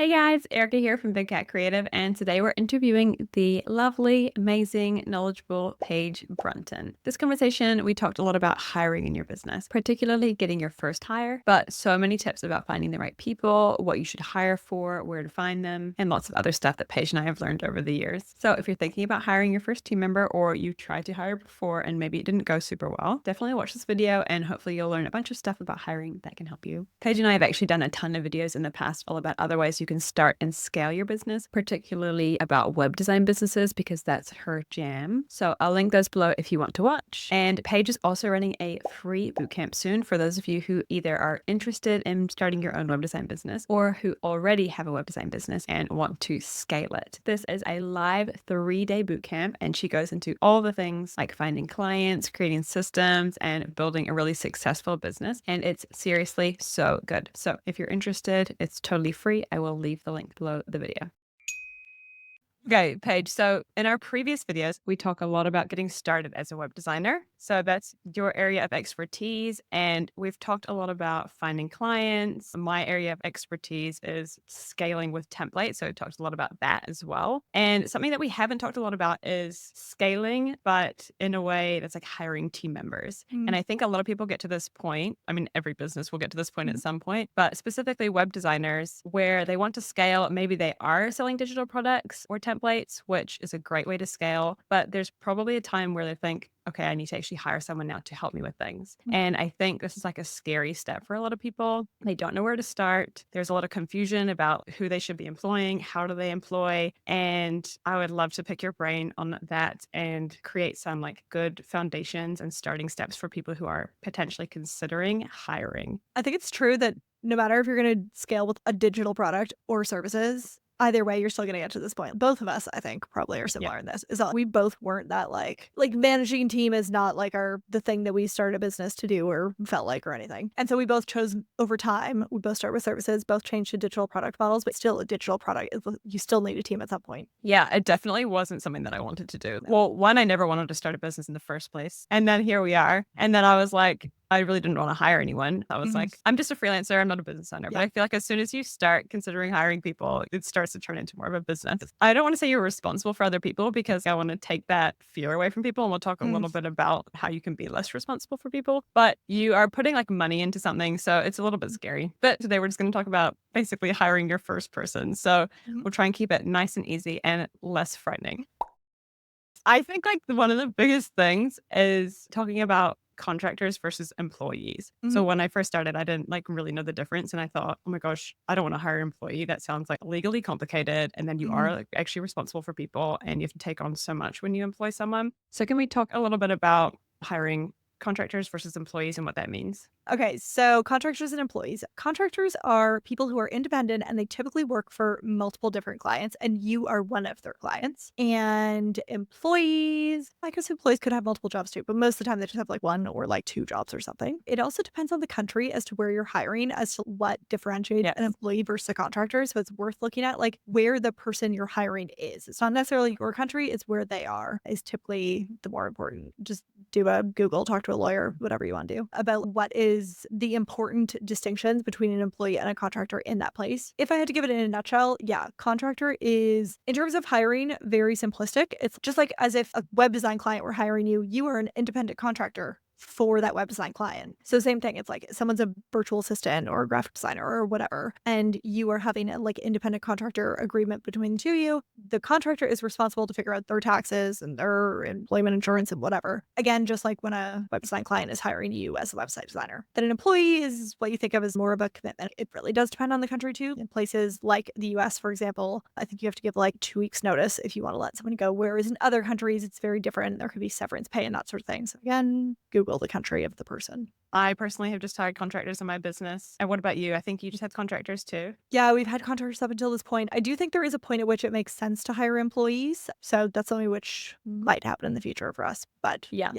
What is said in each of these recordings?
Hey guys, Erica here from Big Cat Creative, and today we're interviewing the lovely, amazing, knowledgeable Paige Brunton. This conversation, we talked a lot about hiring in your business, particularly getting your first hire, but so many tips about finding the right people, what you should hire for, where to find them, and lots of other stuff that Paige and I have learned over the years. So if you're thinking about hiring your first team member or you tried to hire before and maybe it didn't go super well, definitely watch this video and hopefully you'll learn a bunch of stuff about hiring that can help you. Paige and I have actually done a ton of videos in the past all about other ways you can start and scale your business, particularly about web design businesses, because that's her jam. So I'll link those below if you want to watch. And Paige is also running a free bootcamp soon for those of you who either are interested in starting your own web design business or who already have a web design business and want to scale it. This is a live 3-day bootcamp, and she goes into all the things like finding clients, creating systems, and building a really successful business. And it's seriously so good. So if you're interested, it's totally free. I will leave the link below the video. Okay, Paige. So in our previous videos, we talk a lot about getting started as a web designer. So that's your area of expertise. And we've talked a lot about finding clients. My area of expertise is scaling with templates. So we talked a lot about that as well. And something that we haven't talked a lot about is scaling, but in a way that's like hiring team members. And I think a lot of people get to this point. I mean, every business will get to this point at some point, but specifically web designers where they want to scale. Maybe they are selling digital products or templates, which is a great way to scale. But there's probably a time where they think, okay, I need to actually hire someone now to help me with things. And I think this is like a scary step for a lot of people. They don't know where to start. There's a lot of confusion about who they should be employing, how do they employ. And I would love to pick your brain on that and create some like good foundations and starting steps for people who are potentially considering hiring. I think it's true that no matter if you're going to scale with a digital product or services, either way, you're still going to get to this point. Both of us, I think, probably are similar in this. Is that we both weren't that like managing team is not like the thing that we started a business to do or felt like or anything. And so we both chose over time. We both start with services, both changed to digital product models, but still a digital product. You still need a team at some point. Yeah, it definitely wasn't something that I wanted to do. Well, one, I never wanted to start a business in the first place. And then here we are. And then I was like, I really didn't want to hire anyone. I was like, I'm just a freelancer. I'm not a business owner. But I feel like as soon as you start considering hiring people, it starts to turn into more of a business. I don't want to say you're responsible for other people because I want to take that fear away from people. And we'll talk a little bit about how you can be less responsible for people. But you are putting like money into something. So it's a little bit scary. But today we're just going to talk about basically hiring your first person. So we'll try and keep it nice and easy and less frightening. I think like one of the biggest things is talking about contractors versus employees. So when I first started, I didn't like really know the difference. And I thought, oh my gosh, I don't want to hire an employee. That sounds like legally complicated. And then you are like actually responsible for people and you have to take on so much when you employ someone. So can we talk a little bit about hiring contractors versus employees and what that means? Okay, so contractors and employees. Contractors are people who are independent and they typically work for multiple different clients, and you are one of their clients. And employees, I guess employees could have multiple jobs too, but most of the time they just have like one or like 2 jobs or something. It also depends on the country as to where you're hiring, as to what differentiates an employee versus a contractor. So it's worth looking at like where the person you're hiring is. It's not necessarily your country, it's where they are, is typically the more important. Just do a Google, talk to a lawyer, whatever you want to do about what is the important distinctions between an employee and a contractor in that place. If I had to give it in a nutshell, yeah, contractor is, in terms of hiring, very simplistic. It's just like as if a web design client were hiring you, you are an independent contractor for that web design client. So same thing. It's like someone's a virtual assistant or a graphic designer or whatever, and you are having a like independent contractor agreement between the two of you. The contractor is responsible to figure out their taxes and their employment insurance and whatever. Again, just like when a web design client is hiring you as a website designer. Then an employee is what you think of as more of a commitment. It really does depend on the country too. In places like the US, for example, I think you have to give like 2 weeks notice if you want to let someone go, whereas in other countries, it's very different. There could be severance pay and that sort of thing. So again, Google the country of the person. I personally have just hired contractors in my business. And what about you? I think you just had contractors too. Yeah, we've had contractors up until this point. I do think there is a point at which it makes sense to hire employees. So that's something which might happen in the future for us. But yeah.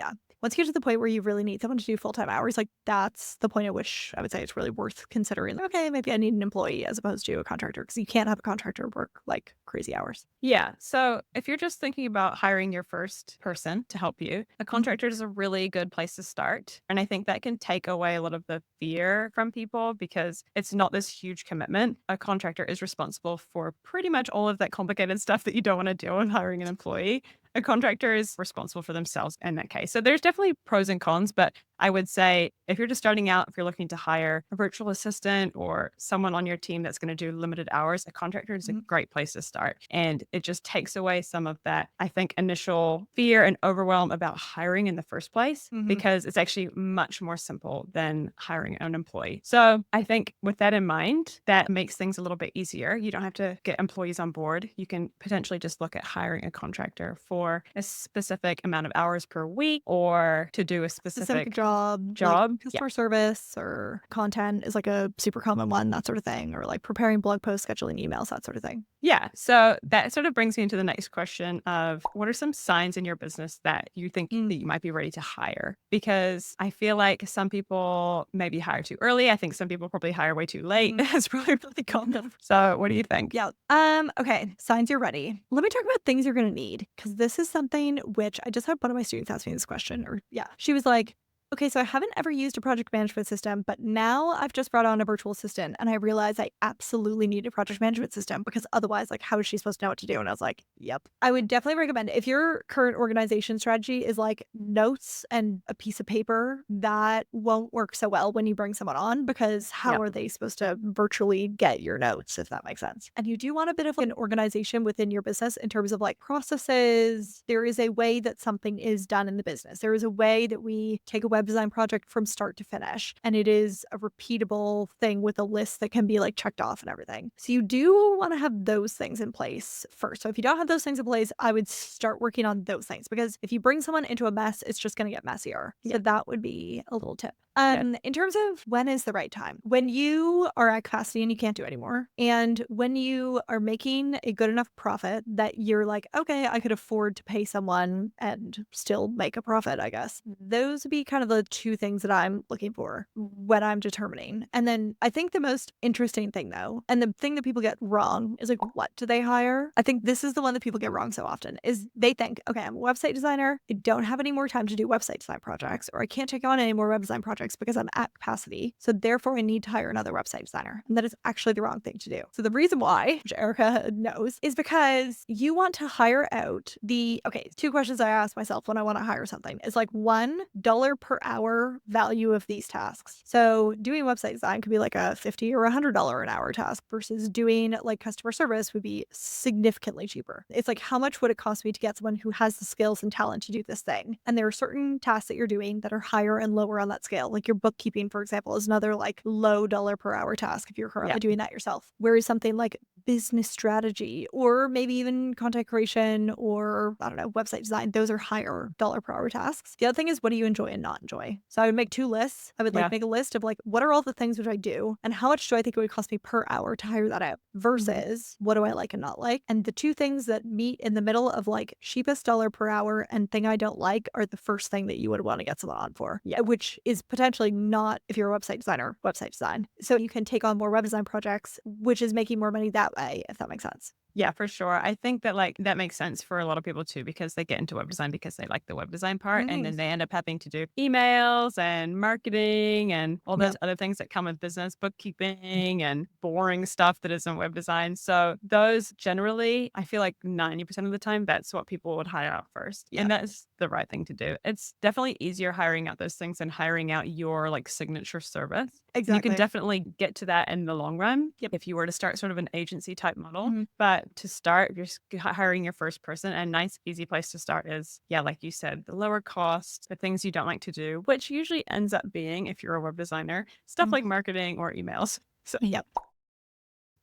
Once you get to the point where you really need someone to do full-time hours, like that's the point at which I would say it's really worth considering, like, okay, maybe I need an employee as opposed to a contractor because you can't have a contractor work like crazy hours. Yeah. So if you're just thinking about hiring your first person to help you, a Mhm. contractor is a really good place to start. And I think that can take away a lot of the fear from people because it's not this huge commitment. A contractor is responsible for pretty much all of that complicated stuff that you don't want to deal with hiring an employee. A contractor is responsible for themselves in that case. So there's definitely pros and cons, but I would say if you're just starting out, if you're looking to hire a virtual assistant or someone on your team that's going to do limited hours, a contractor is a Mhm. great place to start. And it just takes away some of that, I think, initial fear and overwhelm about hiring in the first place, Mhm. because it's actually much more simple than hiring an employee. So I think with that in mind, that makes things a little bit easier. You don't have to get employees on board. You can potentially just look at hiring a contractor for a specific amount of hours per week or to do a Specific specific job, like job. Yeah. customer service or content is like a super common one, that sort of thing, or like preparing blog posts, scheduling emails, that sort of thing. Yeah. So that sort of brings me into the next question of what are some signs in your business that you think Mm. that you might be ready to hire? Because I feel like some people maybe hire too early. I think some people probably hire way too late. Mhm. It's probably really common. So what do you think? Yeah. Okay. Signs you're ready. Let me talk about things you're gonna need because this is something which I just had one of my students ask me this question, or yeah, she was like, "Okay, so I haven't ever used a project management system, but now I've just brought on a virtual assistant, and I realize I absolutely need a project management system because otherwise, like, how is she supposed to know what to do?" And I was like, "Yep." I would definitely recommend if your current organization strategy is like notes and a piece of paper, that won't work so well when you bring someone on because Yeah. how are they supposed to virtually get your notes, if that makes sense? And you do want a bit of an organization within your business in terms of like processes. There is a way that something is done in the business. There is a way that we take a web design project from start to finish, and it is a repeatable thing with a list that can be like checked off and everything. So you do want to have those things in place first. So if you don't have those things in place, I would start working on those things because if you bring someone into a mess, it's just going to get messier. Yeah. So that would be a little tip. Yeah. In terms of when is the right time, when you are at capacity and you can't do anymore, and when you are making a good enough profit that you're like, okay, I could afford to pay someone and still make a profit, I guess. Those would be kind of the two things that I'm looking for when I'm determining. And then I think the most interesting thing though, and the thing that people get wrong is like, what do they hire? I think this is the one that people get wrong so often is they think, okay, I'm a website designer. I don't have any more time to do website design projects, or I can't take on any more web design projects because I'm at capacity. So therefore I need to hire another website designer. And that is actually the wrong thing to do. So the reason why, which Erica knows, is because you want to hire out okay, two questions I ask myself when I want to hire something is like $1 per hour value of these tasks. So doing website design could be like a $50 or $100 an hour task versus doing like customer service would be significantly cheaper. It's like, how much would it cost me to get someone who has the skills and talent to do this thing? And there are certain tasks that you're doing that are higher and lower on that scale. Like your bookkeeping, for example, is another like low dollar per hour task if you're currently Yeah. doing that yourself. Whereas something like business strategy or maybe even content creation or I don't know, website design, those are higher dollar per hour tasks. The other thing is, what do you enjoy and not enjoy? So I would make two lists. I would like Yeah. make a list of like, what are all the things which I do and how much do I think it would cost me per hour to hire that out versus what do I like and not like? And the two things that meet in the middle of like cheapest dollar per hour and thing I don't like are the first thing that you would want to get someone on for. Yeah. Which is potentially not, if you're a website designer, website design. So you can take on more web design projects, which is making more money that way, if that makes sense. Yeah, for sure. I think that like that makes sense for a lot of people too, because they get into web design because they like the web design part and then Mhm. they end up having to do emails and marketing and all those Yep. other things that come with business, bookkeeping and boring stuff that isn't web design. So those generally, I feel like 90% of the time, that's what people would hire out first. Yep. And that's the right thing to do. It's definitely easier hiring out those things than hiring out your like signature service. And you can Exactly. definitely get to that in the long run Yep. if you were to start sort of an agency type model. Mhm. But to start, if you're hiring your first person, a nice, easy place to start is, yeah, like you said, the lower cost, the things you don't like to do, which usually ends up being, if you're a web designer, stuff Mhm. like marketing or emails. So, Yep.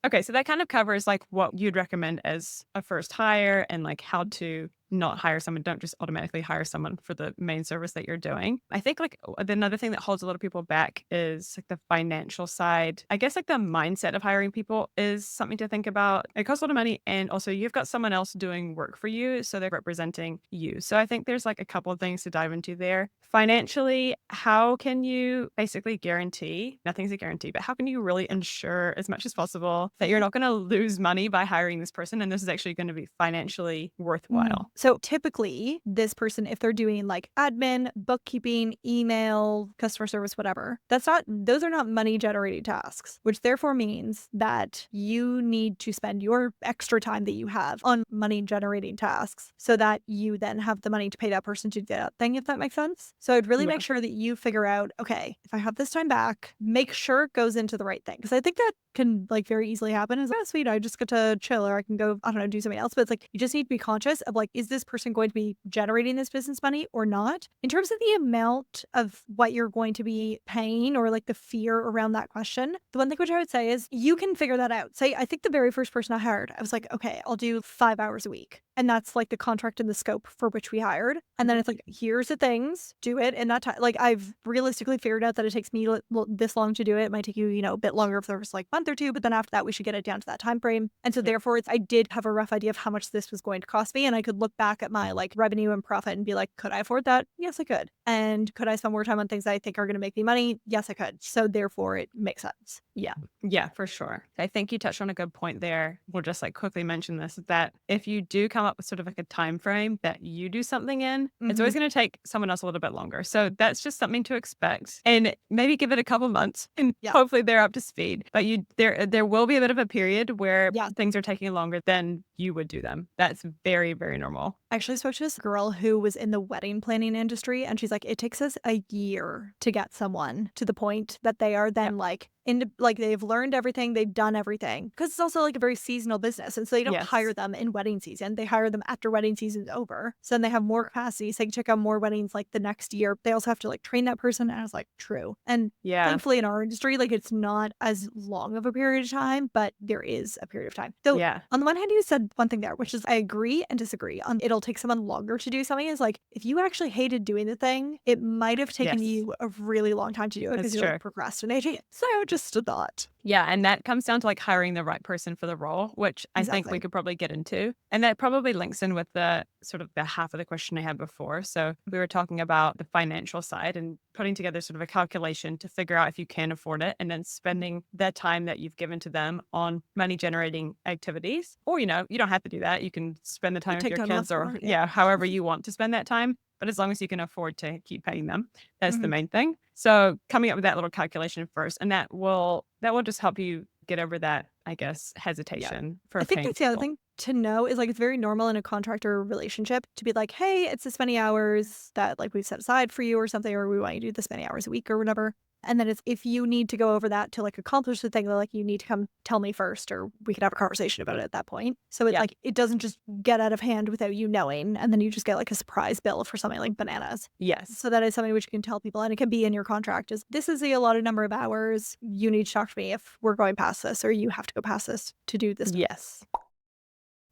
okay, so that kind of covers like what you'd recommend as a first hire and like how to not hire someone. Don't just automatically hire someone for the main service that you're doing. I think like another thing that holds a lot of people back is like the financial side. I guess like the mindset of hiring people is something to think about. It costs a lot of money, and also you've got someone else doing work for you, so they're representing you. So I think there's like a couple of things to dive into there. Financially, how can you basically guarantee, nothing's a guarantee, but how can you really ensure as much as possible that you're not going to lose money by hiring this person and this is actually going to be financially worthwhile? So typically, this person, if they're doing like admin, bookkeeping, email, customer service, whatever, those are not money generating tasks, which therefore means that you need to spend your extra time that you have on money generating tasks so that you then have the money to pay that person to do that thing, if that makes sense. So I'd really Yeah. make sure that you figure out, okay, if I have this time back, make sure it goes into the right thing. Because I think that can like very easily happen is, oh, sweet, I just get to chill or I can go, I don't know, do something else. But it's like, you just need to be conscious of like, is this person going to be generating this business money or not? In terms of the amount of what you're going to be paying or like the fear around that question, the one thing which I would say is you can figure that out. Say, I think the very first person I hired, I was like, okay, I'll do 5 hours a week. And that's like the contract and the scope for which we hired. And then it's like, here's the things, do it in that time. Like I've realistically figured out that it takes me this long to do it. It might take you, a bit longer if there's like month or two, but then after that, we should get it down to that time frame. And so therefore I did have a rough idea of how much this was going to cost me. And I could look back at my like revenue and profit and be like, could I afford that? Yes, I could. And could I spend more time on things that I think are going to make me money? Yes, I could. So therefore it makes sense. Yeah. Yeah, for sure. I think you touched on a good point there. We'll just like quickly mention this, that if you do come up with sort of like a time frame that you do something in, it's always going to take someone else a little bit longer. So that's just something to expect, and maybe give it a couple months and hopefully they're up to speed. But there will be a bit of a period where things are taking longer than you would do them. That's very, very normal. I actually spoke to this girl who was in the wedding planning industry, and she's like, it takes us a year to get someone to the point that they are then like they've learned everything, they've done everything, because it's also like a very seasonal business, and so they don't hire them in wedding season, they hire them after wedding season's over, so then they have more capacity, so they can check out more weddings like the next year. They also have to like train that person, and I was like, true. And thankfully in our industry, like it's not as long of a period of time, but there is a period of time. So on the one hand, you said one thing there, which is I agree and disagree on. It'll take someone longer to do something. Is like, if you actually hated doing the thing, it might have taken you a really long time to do it because you're like procrastinating. So just a thought. Yeah. And that comes down to like hiring the right person for the role, which I think we could probably get into. And that probably links in with the sort of the half of the question I had before. So we were talking about the financial side and putting together sort of a calculation to figure out if you can afford it, and then spending the time that you've given to them on money generating activities. Or, you don't have to do that. You can spend the time with your kids or however you want to spend that time. But as long as you can afford to keep paying them, that's the main thing. So coming up with that little calculation first, and that will just help you get over that, I guess, hesitation for I think that's the other thing to know is like, it's very normal in a contractor relationship to be like, hey, it's this many hours that like we've set aside for you or something, or we want you to do this many hours a week or whatever. And then it's, if you need to go over that to like accomplish the thing, like you need to come tell me first, or we could have a conversation about it at that point. So it's like, it doesn't just get out of hand without you knowing. And then you just get like a surprise bill for something like bananas. Yes. So that is something which you can tell people, and it can be in your contract is, this is a allotted number of hours. You need to talk to me if we're going past this, or you have to go past this to do this. Yes.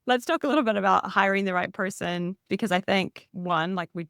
Let's talk a little bit about hiring the right person, because I think one, like we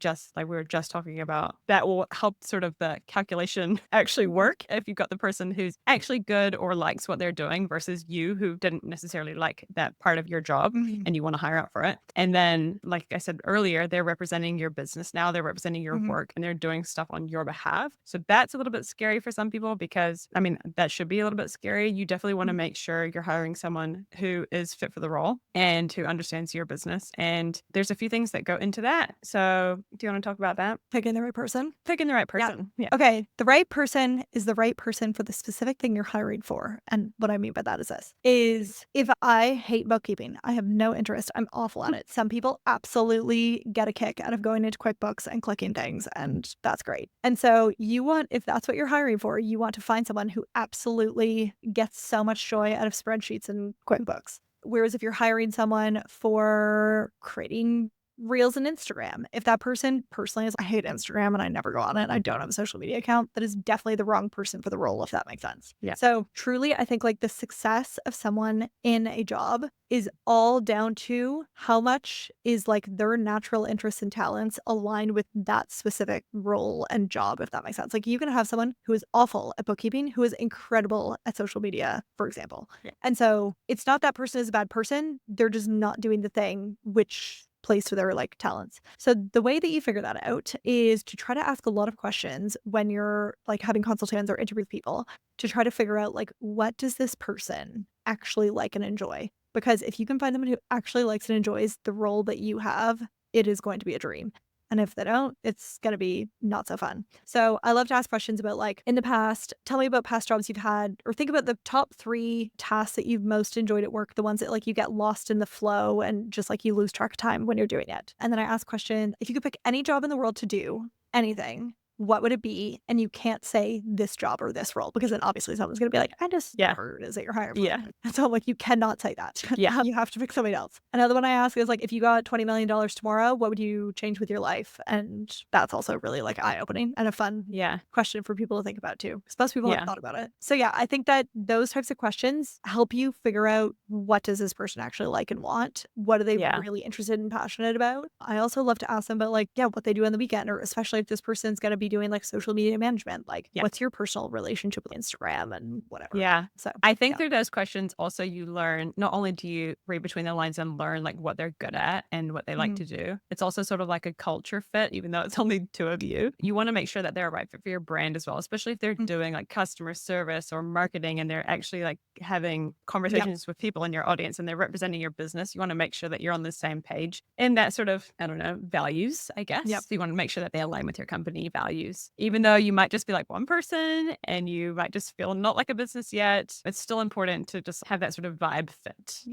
were just talking about, that will help sort of the calculation actually work if you've got the person who's actually good or likes what they're doing versus you who didn't necessarily like that part of your job and you want to hire out for it. And then, like I said earlier, they're representing your business now, they're representing your work, and they're doing stuff on your behalf. So that's a little bit scary for some people, because I mean, that should be a little bit scary. You definitely want to make sure you're hiring someone who is fit for the role and who understands your business. And there's a few things that go into that. So do you want to talk about that? Picking the right person? Picking the right person. Yeah. Okay. The right person is the right person for the specific thing you're hiring for. And what I mean by that is this, is if I hate bookkeeping, I have no interest, I'm awful at it. Some people absolutely get a kick out of going into QuickBooks and clicking things, and that's great. And so if that's what you're hiring for, you want to find someone who absolutely gets so much joy out of spreadsheets and QuickBooks. Whereas if you're hiring someone for creating Reels and Instagram. If that person personally is, I hate Instagram and I never go on it, I don't have a social media account, that is definitely the wrong person for the role, if that makes sense. Yeah. So truly, I think like the success of someone in a job is all down to how much is like their natural interests and talents aligned with that specific role and job, if that makes sense. Like you can have someone who is awful at bookkeeping, who is incredible at social media, for example. Yeah. And so it's not that person is a bad person. They're just not doing the thing which plays to their like talents. So the way that you figure that out is to try to ask a lot of questions when you're like having consultations or interview with people to try to figure out like, what does this person actually like and enjoy? Because if you can find someone who actually likes and enjoys the role that you have, it is going to be a dream. And if they don't, it's going to be not so fun. So I love to ask questions about like in the past, tell me about past jobs you've had, or think about the top 3 tasks that you've most enjoyed at work, the ones that like you get lost in the flow and just like you lose track of time when you're doing it. And then I ask questions, if you could pick any job in the world to do, anything, what would it be? And you can't say this job or this role because then obviously someone's going to be like, I just heard it is that you're hired for. Yeah. And so like you cannot say that. Yeah. You have to pick somebody else. Another one I ask is like, if you got $20 million tomorrow, what would you change with your life? And that's also really like eye-opening and a fun question for people to think about too. Because most people haven't thought about it. So yeah, I think that those types of questions help you figure out what does this person actually like and want? What are they really interested and passionate about? I also love to ask them about like, what they do on the weekend, or especially if this person's going to be doing like social media management, like what's your personal relationship with Instagram and whatever. Yeah. So I think through those questions also you learn, not only do you read between the lines and learn like what they're good at and what they like to do, it's also sort of like a culture fit, even though it's only 2 of you. You want to make sure that they're a right fit for your brand as well, especially if they're doing like customer service or marketing and they're actually like having conversations with people in your audience and they're representing your business. You want to make sure that you're on the same page in that sort of, I don't know, values, I guess. So you want to make sure that they align with your company values. Even though you might just be like one person and you might just feel not like a business yet, it's still important to just have that sort of vibe fit.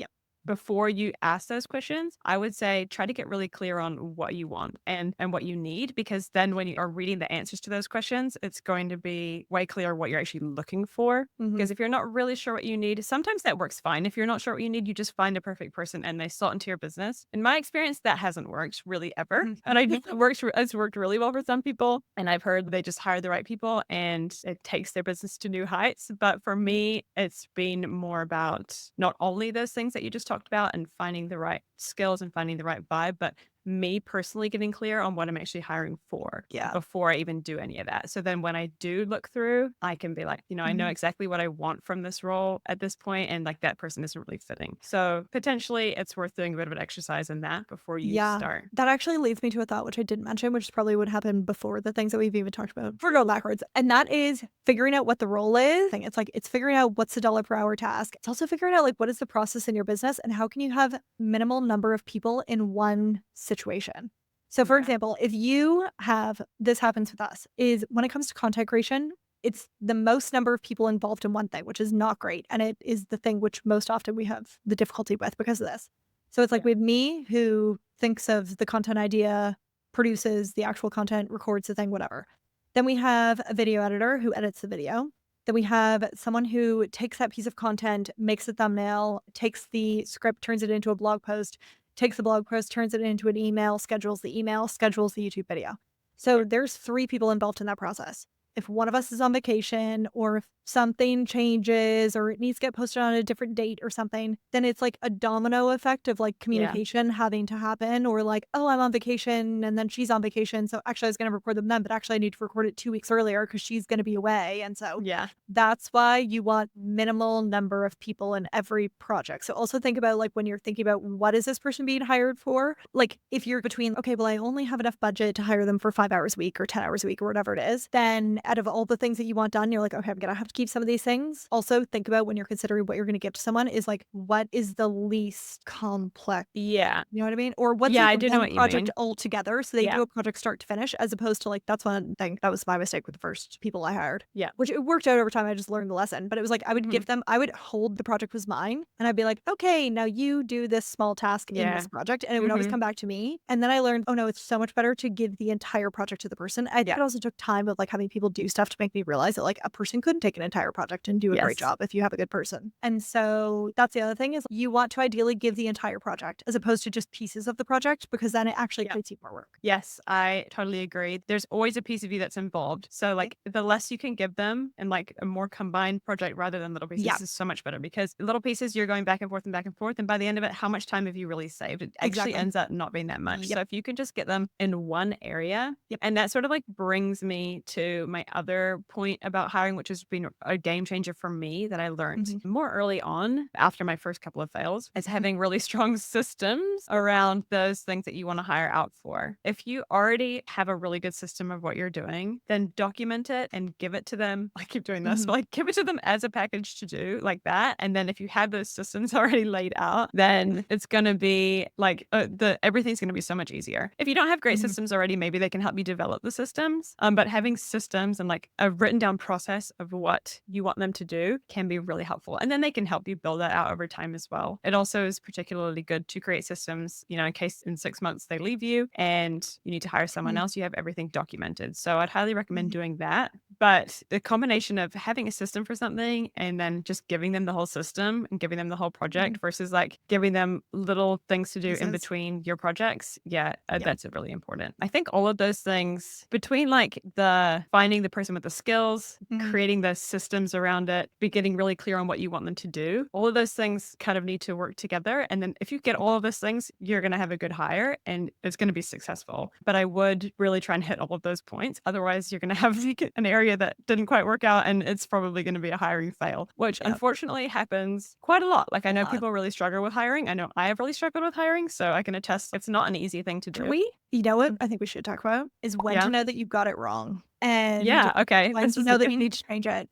Before you ask those questions, I would say try to get really clear on what you want and what you need, because then when you are reading the answers to those questions, it's going to be way clearer what you're actually looking for. Because if you're not really sure what you need, sometimes that works fine. If you're not sure what you need, you just find a perfect person and they slot into your business. In my experience, that hasn't worked really ever. And it's worked really well for some people. And I've heard they just hire the right people and it takes their business to new heights. But for me, it's been more about not only those things that you just talked about and finding the right skills and finding the right vibe, but me personally getting clear on what I'm actually hiring for before I even do any of that. So then when I do look through, I can be like, I know exactly what I want from this role at this point, and like that person isn't really fitting. So potentially it's worth doing a bit of an exercise in that before you start. That actually leads me to a thought which I didn't mention, which probably would happen before the things that we've even talked about. We're going backwards. And that is figuring out what the role is. It's like it's figuring out what's the dollar per hour task. It's also figuring out like what is the process in your business and how can you have minimal number of people in one situation. So for example, if you have, this happens with us, is when it comes to content creation, it's the most number of people involved in one thing, which is not great. And it is the thing which most often we have the difficulty with because of this. So it's like with me who thinks of the content idea, produces the actual content, records the thing, whatever. Then we have a video editor who edits the video. Then we have someone who takes that piece of content, makes a thumbnail, takes the script, turns it into a blog post, takes the blog post, turns it into an email, schedules the YouTube video. So there's 3 people involved in that process. If one of us is on vacation or if something changes or it needs to get posted on a different date or something, then it's like a domino effect of like communication having to happen, or like, oh, I'm on vacation and then she's on vacation. So actually I was going to record them then, but actually I need to record it 2 weeks earlier because she's going to be away. And so that's why you want minimal number of people in every project. So also think about like when you're thinking about what is this person being hired for? Like if you're between, okay, well, I only have enough budget to hire them for 5 hours a week or 10 hours a week or whatever it is, then out of all the things that you want done, you're like, okay, I'm going to have to keep some of these things. Also think about when you're considering what you're going to give to someone is like, what is the least complex? Yeah. You know what I mean? Or what's I like do know what one you project mean. all together. So they do a project start to finish, as opposed to like, that's one thing that was my mistake with the first people I hired. Yeah. Which it worked out over time. I just learned the lesson, but it was like, I would give them, I would hold the project was mine and I'd be like, okay, now you do this small task in this project. And it would always come back to me. And then I learned, oh no, it's so much better to give the entire project to the person. I think it also took time of like having people do stuff to make me realize that like a person couldn't take an entire project and do a great job if you have a good person. And so that's the other thing is you want to ideally give the entire project as opposed to just pieces of the project, because then it actually creates even more work. Yes, I totally agree. There's always a piece of you that's involved. So like the less you can give them and like a more combined project rather than little pieces is so much better, because little pieces you're going back and forth and back and forth. And by the end of it, how much time have you really saved? It actually ends up not being that much. So if you can just get them in one area, and that sort of like brings me to my other point about hiring, which has been a game changer for me that I learned more early on after my first couple of fails, is having really strong systems around those things that you want to hire out for. If you already have a really good system of what you're doing, then document it and give it to them. I keep doing this, but like give it to them as a package to do like that. And then if you have those systems already laid out, then it's going to be like everything's going to be so much easier. If you don't have great systems already, maybe they can help you develop the systems. But having systems and like a written down process of what you want them to do can be really helpful. And then they can help you build that out over time as well. It also is particularly good to create systems, in case in 6 months they leave you and you need to hire someone else, you have everything documented. So I'd highly recommend doing that. But the combination of having a system for something and then just giving them the whole system and giving them the whole project versus like giving them little things to do in between your projects. That's really important. I think all of those things between like the finding the person with the skills, creating the systems around it, be getting really clear on what you want them to do. All of those things kind of need to work together. And then if you get all of those things, you're going to have a good hire and it's going to be successful. But I would really try and hit all of those points. Otherwise, you're going to have an area that didn't quite work out and it's probably going to be a hiring fail, which unfortunately happens quite a lot. Like I know people really struggle with hiring. I know I have really struggled with hiring. So I can attest it's not an easy thing to do. You know what I think we should talk about is when to know that you've got it wrong. And okay. when to know that you need to change it.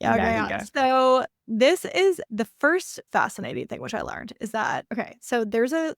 So this is the first fascinating thing which I learned is that, so there's a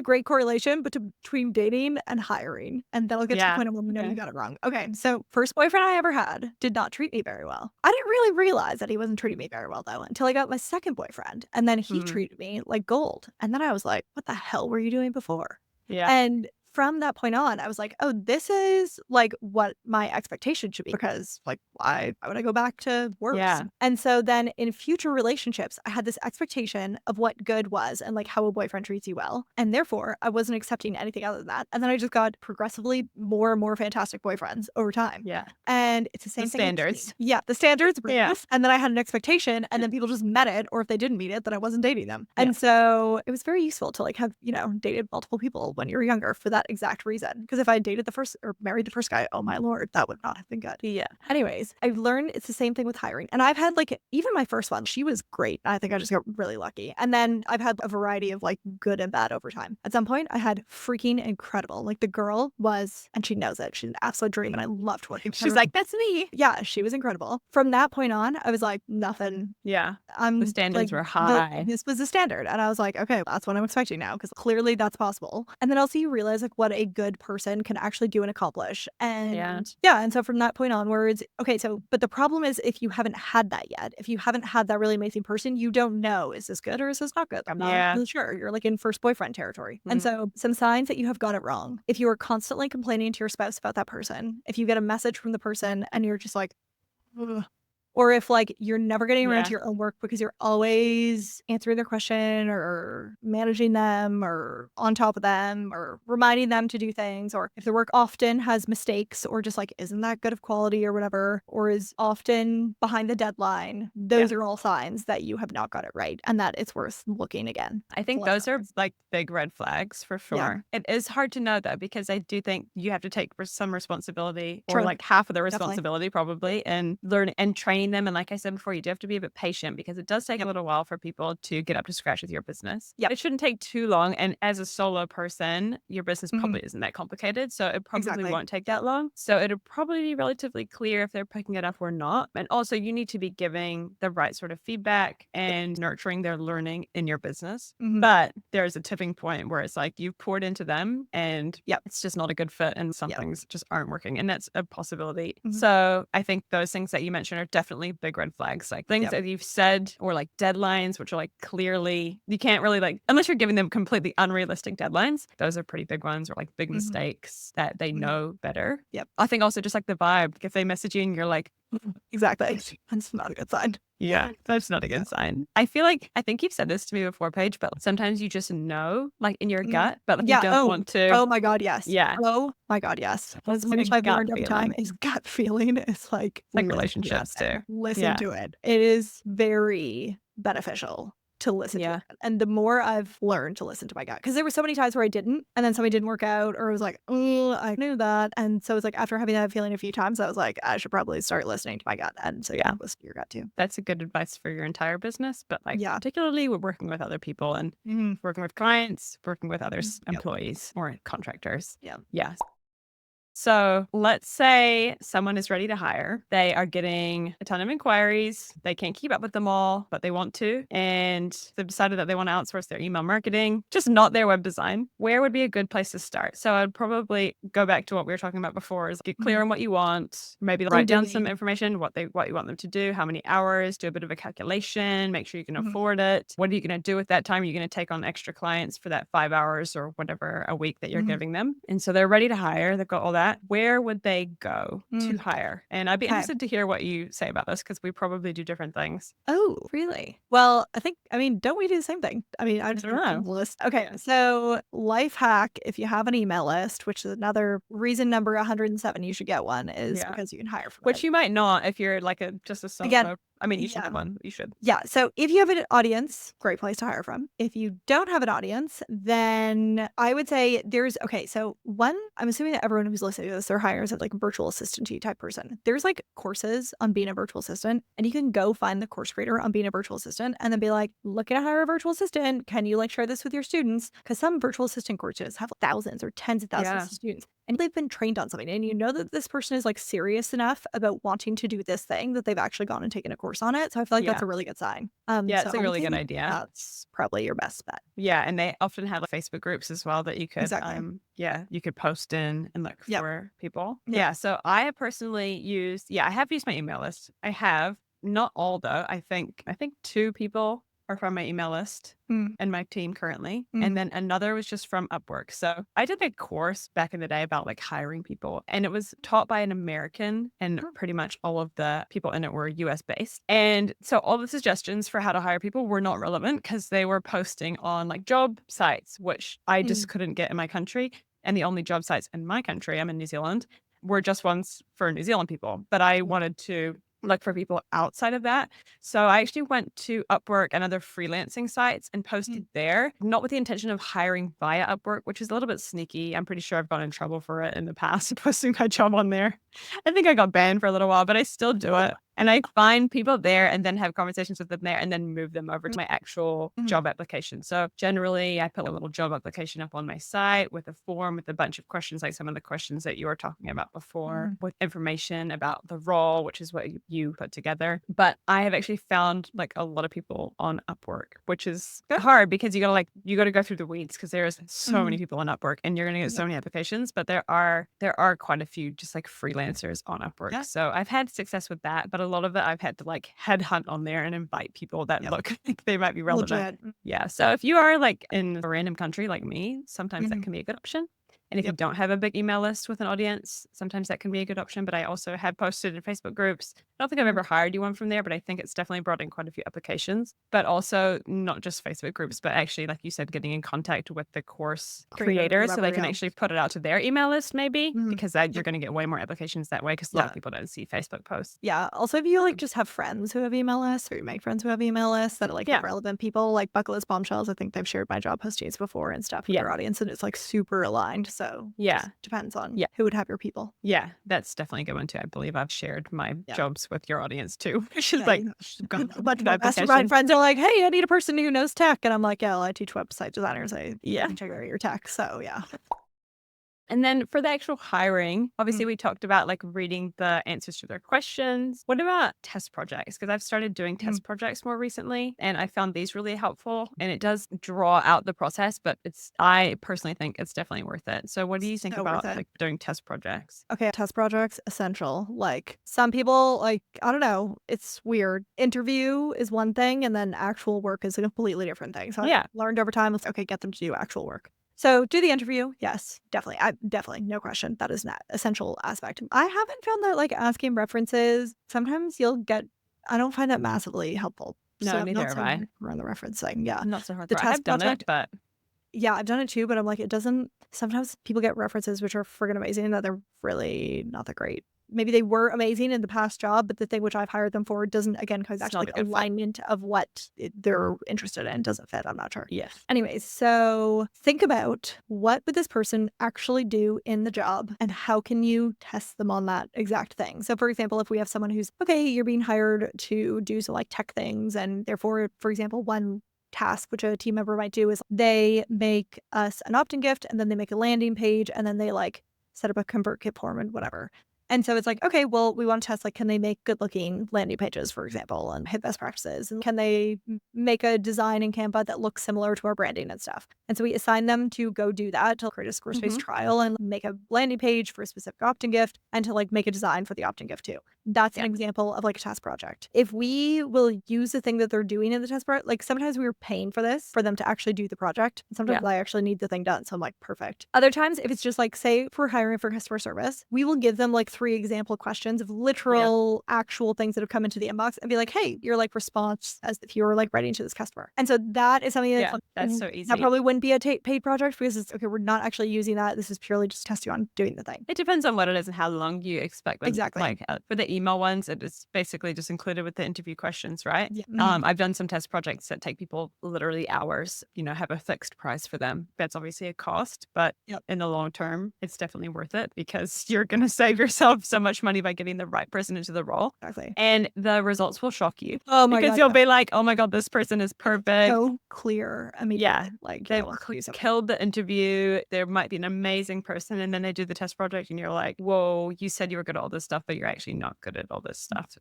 great correlation between dating and hiring. And that'll get to the point of when we know you got it wrong. Okay, so first boyfriend I ever had did not treat me very well. I didn't really realize that he wasn't treating me very well though until I got my second boyfriend. And then he treated me like gold. And then I was like, what the hell were you doing before? And from that point on, I was like, oh, this is like what my expectation should be, because like, why would I go back to worse? And so then in future relationships, I had this expectation of what good was and like how a boyfriend treats you well. And therefore I wasn't accepting anything other than that. And then I just got progressively more and more fantastic boyfriends over time. And it's the same thing. Standards. The standards. And then I had an expectation and then people just met it, or if they didn't meet it, then I wasn't dating them. And so it was very useful to like have, dated multiple people when you were younger for that exact reason. Because if I dated the first or married the first guy, oh my Lord, that would not have been good. Anyways, I've learned it's the same thing with hiring. And I've had like, even my first one, she was great. I think I just got really lucky. And then I've had a variety of like good and bad over time. At some point I had freaking incredible. Like the girl was, and she knows it, she's an absolute dream. And I loved working with her. She's like, that's me. Yeah, she was incredible. From that point on, I was like, nothing. The standards were high. This was the standard. And I was like, okay, that's what I'm expecting now, because clearly that's possible. And then also you realize like what a good person can actually do and accomplish. And and so from that point onwards, but the problem is if you haven't had that yet, if you haven't had that really amazing person, you don't know, is this good or is this not good? I'm not really sure. You're like in first boyfriend territory. And so some signs that you have got it wrong. If you are constantly complaining to your spouse about that person, if you get a message from the person and you're just like, ugh. Or if like you're never getting around to your own work because you're always answering their question or managing them or on top of them or reminding them to do things, or if the work often has mistakes or just like isn't that good of quality or whatever, or is often behind the deadline, those are all signs that you have not got it right and that it's worth looking again. I think those are like big red flags for sure. It is hard to know though, because I do think you have to take some responsibility or like half of the responsibility probably, and learn and train them. And like I said before, you do have to be a bit patient because it does take a little while for people to get up to scratch with your business. It shouldn't take too long. And as a solo person, your business probably isn't that complicated. So it probably won't take that long. So it'll probably be relatively clear if they're picking it up or not. And also you need to be giving the right sort of feedback and nurturing their learning in your business. But there's a tipping point where it's like you've poured into them and it's just not a good fit and some things just aren't working. And that's a possibility. So I think those things that you mentioned are definitely big red flags, like things that you've said, or like deadlines, which are like clearly you can't really like, unless you're giving them completely unrealistic deadlines. Those are pretty big ones, or like big mistakes that they know better. I think also just like the vibe, if they message you and you're like, Exactly. That's not a good sign. Yeah, that's not a good sign. I feel like I think you've said this to me before, Paige, but sometimes you just know, like in your gut, but like you Yeah. don't Oh, want to. oh my God, yes. Yeah, Oh my God, yes. That's it's one a thing I've gut learned over time feeling. is gut feeling is like, It's like listen to that relationships too. thing. Listen Yeah, to it. It is very beneficial to listen to it. yeah. And the more I've learned to listen to my gut, because there were so many times where I didn't, and then something didn't work out, or I was like, oh, I knew that. And so it's like after having that feeling a few times, I was like, I should probably start listening to my gut. And so yeah, listen to your gut too. That's a good advice for your entire business, but like Yeah. particularly we're working with other people and Mhm. working with clients, working with other Yep. employees or contractors. Yeah. Yeah. So let's say someone is ready to hire. They are getting a ton of inquiries. They can't keep up with them all, but they want to. And they've decided that they want to outsource their email marketing, just not their web design. Where would be a good place to start? So I'd probably go back to what we were talking about before is get clear on what you want, maybe write down some information, what you want them to do, how many hours, do a bit of a calculation, make sure you can afford it. What are you going to do with that time? Are you going to take on extra clients for that 5 hours or whatever a week that you're giving them? And so they're ready to hire. They've got all that. Where would they go to hire? And I'd be Okay. interested to hear what you say about this because we probably do different things. Oh, really? Well, I mean, don't we do the same thing? I mean, I don't know. list. Okay, so life hack, if you have an email list, which is another reason number 107 you should get one is because you can hire from Which it. you might not if you're like just a Again, solo. I mean, you should yeah. have one. You should. Yeah. So if you have an audience, great place to hire from. If you don't have an audience, then I would say okay. So one, I'm assuming that everyone who's listening to this, they're hiring as like a virtual assistant type person. There's like courses on being a virtual assistant, and you can go find the course creator on being a virtual assistant and then be like, looking to hire a virtual assistant. Can you like share this with your students? Because some virtual assistant courses have thousands or tens of thousands of students. And they've been trained on something, and you know that this person is like serious enough about wanting to do this thing that they've actually gone and taken a course on it. So I feel like that's a really good sign. Yeah, So it's a I would really say good idea. that's probably your best bet. Yeah, and they often have like Facebook groups as well that you could Exactly. you could post in and look Yep. for people. Yep. Yeah, so I have personally used I have used my email list. I have not all though. I think two people are from my email list and my team currently. And then another was just from Upwork. So I did a course back in the day about like hiring people, and it was taught by an American, and pretty much all of the people in it were US based. And so all the suggestions for how to hire people were not relevant because they were posting on like job sites, which I just couldn't get in my country. And the only job sites in my country, I'm in New Zealand, were just ones for New Zealand people. But I wanted to look for people outside of that. So I actually went to Upwork and other freelancing sites and posted there, not with the intention of hiring via Upwork, which is a little bit sneaky. I'm pretty sure I've gotten in trouble for it in the past, posting my job on there. I think I got banned for a little while, but I still do it. And I find people there and then have conversations with them there and then move them over to my actual job application. So generally, I put a little job application up on my site with a form with a bunch of questions, like some of the questions that you were talking about before, with information about the role, which is what you put together. But I have actually found like a lot of people on Upwork, which is hard because you gotta go through the weeds because there's so many people on Upwork and you're gonna get so many applications. But there are quite a few just like freelancers on Upwork. So I've had success with that, but a lot of it I've had to like headhunt on there and invite people that look like they might be relevant. Legit. Yeah. So if you are like in a random country like me, sometimes that can be a good option. And if you don't have a big email list with an audience, sometimes that can be a good option. But I also have posted in Facebook groups. I don't think I've ever hired you one from there, but I think it's definitely brought in quite a few applications. But also not just Facebook groups, but actually, like you said, getting in contact with the course creator so they can actually put it out to their email list maybe, because you're going to get way more applications that way because a lot of people don't see Facebook posts. Yeah. Also, if you like just have friends who have email lists or you make friends who have email lists that are like relevant people, like Bucket List Bombshells, I think they've shared my job postings before and stuff with their audience, and it's like super aligned. So depends on who would have your people. Yeah, that's definitely a good one too. I believe I've shared my jobs with your audience too. She's like, a bunch of my mastermind friends are like, hey, I need a person who knows tech. And I'm like, yeah, well, I teach website designers. I can check out your tech. So yeah. And then for the actual hiring, obviously we talked about like reading the answers to their questions. What about test projects? Because I've started doing test projects more recently and I found these really helpful and it does draw out the process, but I personally think it's definitely worth it. So what do you think about like doing test projects? Okay, test projects, essential. Like some people, like, I don't know, it's weird. Interview is one thing and then actual work is a completely different thing. So I learned over time, okay, get them to do actual work. So do the interview. Yes, definitely. Definitely, no question. That is an essential aspect. I haven't found that like asking references, sometimes you'll get, I don't find that massively helpful. So No, I'm neither not have so I. around the reference thing. Yeah. Not so The hardcore. I task have done it, project, but yeah, I've done it too, but I'm like, it doesn't, sometimes people get references which are friggin' amazing that they're really not that great. Maybe they were amazing in the past job, but the thing which I've hired them for doesn't, again, come back it's to not a like good fit. alignment of what they're interested in doesn't fit. I'm not sure. Yes. Anyways, so think about what would this person actually do in the job and how can you test them on that exact thing. So for example, if we have someone who's, okay, you're being hired to do some like tech things and therefore, for example, one task which a team member might do is they make us an opt-in gift and then they make a landing page and then they like set up a ConvertKit form and whatever. And so it's like, okay, well, we want to test like, can they make good looking landing pages, for example, and hit best practices? And can they make a design in Canva that looks similar to our branding and stuff? And so we assign them to go do that, to create a Squarespace Mhm. trial and make a landing page for a specific opt-in gift and to like make a design for the opt-in gift too. That's an Yeah. example of like a task project. If we will use the thing that they're doing in the test project, like sometimes we were paying for this for them to actually do the project. And sometimes Yeah. I actually need the thing done. So I'm like, perfect. Other times, if it's just like, say, if we're hiring for customer service, we will give them like 3 example questions of literal, actual things that have come into the inbox and be like, hey, your like response as if you were like writing to this customer. And so that is something that's Yeah. That's so that easy. probably wouldn't be a paid project because it's okay, we're not actually using that. This is purely just test you on doing the thing. It depends on what it is and how long you expect them. Exactly. Like for the email ones, it is basically just included with the interview questions, right? Yeah. I've done some test projects that take people literally hours, have a fixed price for them. That's obviously a cost, but Yep. in the long term, it's definitely worth it because you're going to save yourself so much money by getting the right person into the role. Exactly. And the results will shock you Oh my because God. you'll Yeah. be like, oh my God, this person is perfect. So clear Yeah, immediately. Like, yeah, they've let's do something. killed the interview. There might be an amazing person, and then they do the test project, and you're like, "Whoa, you said you were good at all this stuff, but you're actually not good at all this stuff."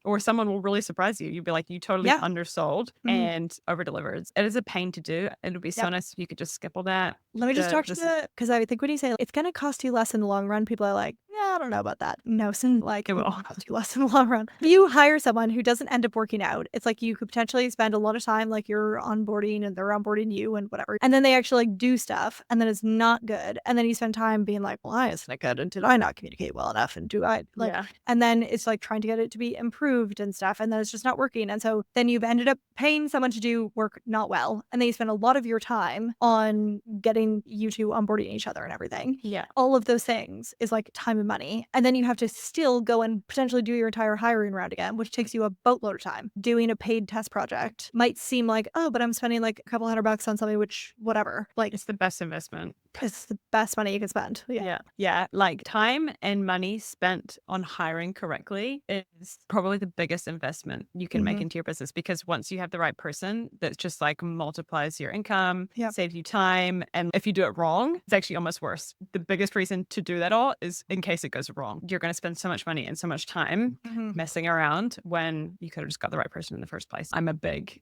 Or someone will really surprise you. You'd be like, "You totally Yeah. undersold Mhm. and over delivered." It is a pain to do. It would be so Yep. nice if you could just skip all that. Let me just talk to This is the because I think when you say it's gonna cost you less in the long run, people are like, yeah, I don't know about that. No, like it it will. will cost you less in the long run. If you hire someone who doesn't end up working out, it's like you could potentially spend a lot of time like you're onboarding and they're onboarding you and whatever. And then they actually like do stuff and then it's not good. And then you spend time being like, why isn't it good? And did I not communicate well enough? And do I like Yeah. and then it's like trying to get it to be improved and stuff. And then it's just not working. And so then you've ended up paying someone to do work not well. And then you spend a lot of your time on getting you two onboarding each other and everything. Yeah. All of those things is like time and money. And then you have to still go and potentially do your entire hiring round again, which takes you a boatload of time. Doing a paid test project might seem like, oh, but I'm spending like a couple $100 on something, which whatever. Like It's the best investment. it's the best money you can spend. Yeah. Yeah. Yeah. Like time and money spent on hiring correctly is probably the biggest investment you can make Mhm. into your business because once you have the right person that just like multiplies your income, Yep. saves you time. And if you do it wrong, it's actually almost worse. The biggest reason to do that all is in case it goes wrong. You're going to spend so much money and so much time Mhm. messing around when you could have just got the right person in the first place. I'm a big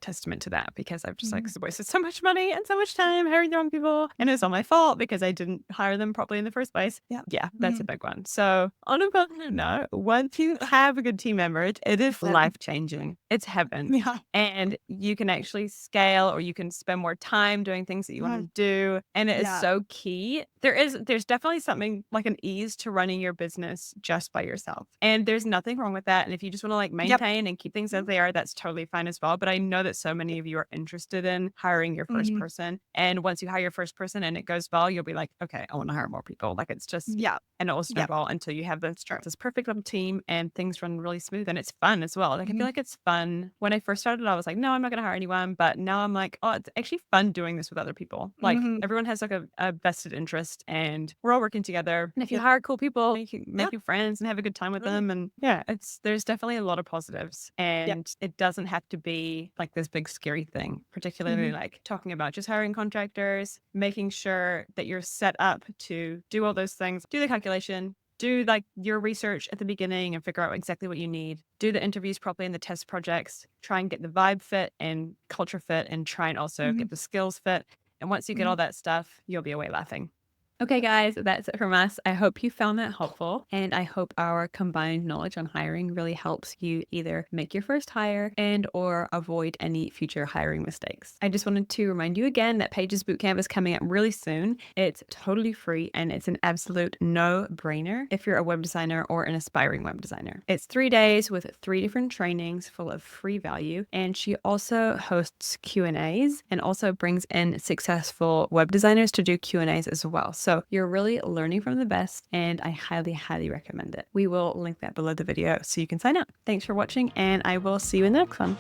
testament to that because I've just like Mhm. wasted so much money and so much time hiring the wrong people. And it's all my fault because I didn't hire them properly in the first place. Yep. Yeah, that's a Mhm. big one. So on a positive note, once you have a good team member, it is Yeah. life changing. It's heaven. Yeah. And you can actually scale or you can spend more time doing things that you want to do. And it is Yeah. so key. There's definitely something like an ease to running your business just by yourself. And there's nothing wrong with that. And if you just want to like Yep. maintain and keep things as they are, that's totally fine as well. But I know that so many of you are interested in hiring your first Mhm. person. And once you hire your first person and it goes well, you'll be like, okay, I want to hire more people. Like it's just Yeah. and it will Yep. snowball until you have True. this perfect little team and things run really smooth and it's fun as well. Like I feel Mhm. like it's fun. When I first started, I was like, no, I'm not gonna hire anyone. But now I'm like, oh, it's actually fun doing this with other people. Like Mhm. everyone has like a vested interest and we're all working together. And if you Yep. hire cool people, you can Yeah. make new friends and have a good time with Mhm. them. And yeah, there's definitely a lot of positives. Yep. And it doesn't have to be like this big scary thing, particularly Mhm. like talking about just hiring contractors, making sure that you're set up to do all those things, do the calculation, do like your research at the beginning and figure out exactly what you need. Do the interviews properly in the test projects. Try and get the vibe fit and culture fit and try and also Mhm. get the skills fit. And once you get Mhm. all that stuff, you'll be away laughing. Okay, guys, that's it from us. I hope you found that helpful, and I hope our combined knowledge on hiring really helps you either make your first hire and or avoid any future hiring mistakes. I just wanted to remind you again that Paige's Bootcamp is coming up really soon. It's totally free and it's an absolute no-brainer if you're a web designer or an aspiring web designer. It's 3 days with 3 different trainings full of free value, and she also hosts Q&As and also brings in successful web designers to do Q&As as well. So you're really learning from the best, and I highly, highly recommend it. We will link that below the video so you can sign up. Thanks for watching, and I will see you in the next one.